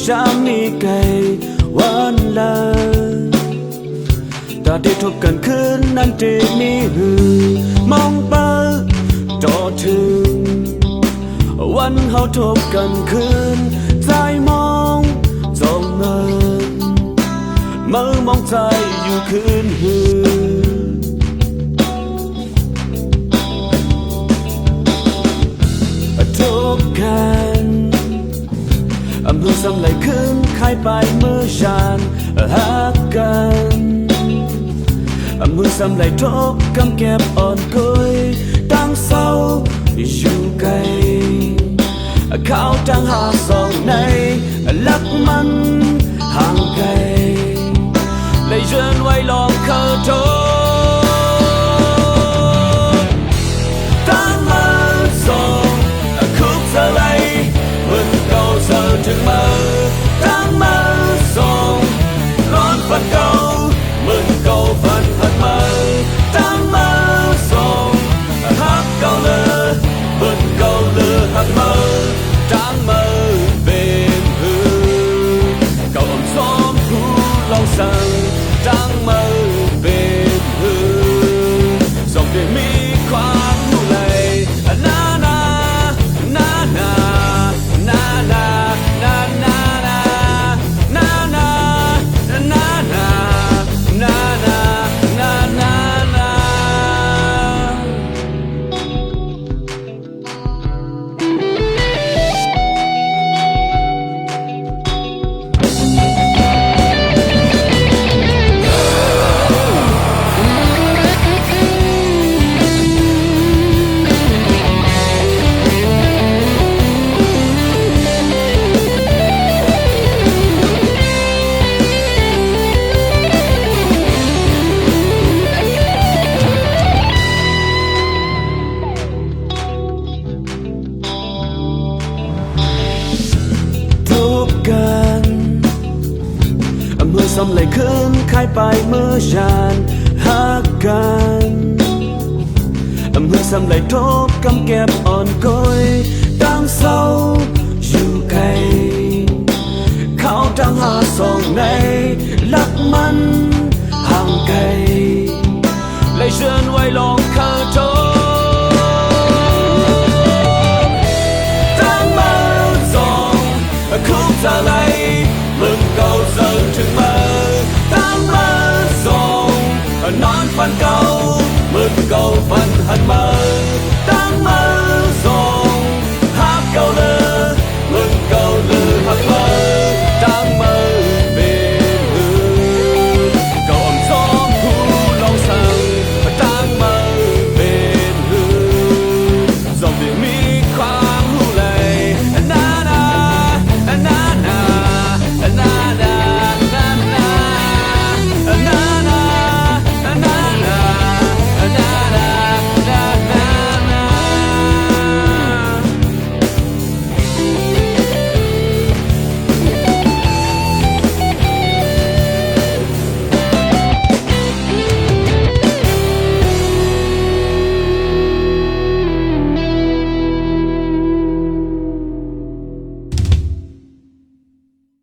dám mi càyวันละta đi thục cần khứ nan tê mi hư mong bơ trọ thươngวันเฮาทบกันคืนใจมองจ้องเงินมือมองใจอยู่คืนหือทบกันมือซ้ำไหลคืนคายไปมือฉันหักกันมือซ้ำไหลทบกำเก็บอ่อนกุยตั้งเศร้าอยู่ไกลเขาจังหาสองในลักมันห่างไกลเลยเชิญไว้ลองเคยโทษตั้งมาส่งคุกเธอไรมึงเก่าเธอถึงมือตั้งมาส่งร้อนฟันเก่ามึงเก่าฟันพันมือตั้งมาส่งหักเก่าเลยมึงเก่าเลยหักมือตั้งมือเป็นหือเก่าอมซ้อมผู้ลองสั่งตั้งมือเป็นหือส่งได้มีความหูไหลนานานานานานานานานานานานานานานานา กันเมื่อซ้ำไหลคืนคายไปเมื่อฉันหักกันเมื่อซ้ำไหลทบกำเก็บอ่อนก้อยตั้งเศร้าอยู่ไกลเขาตั้งหาสองในลักมันห่างไกลเลยเชิญไว้ลองเคยโท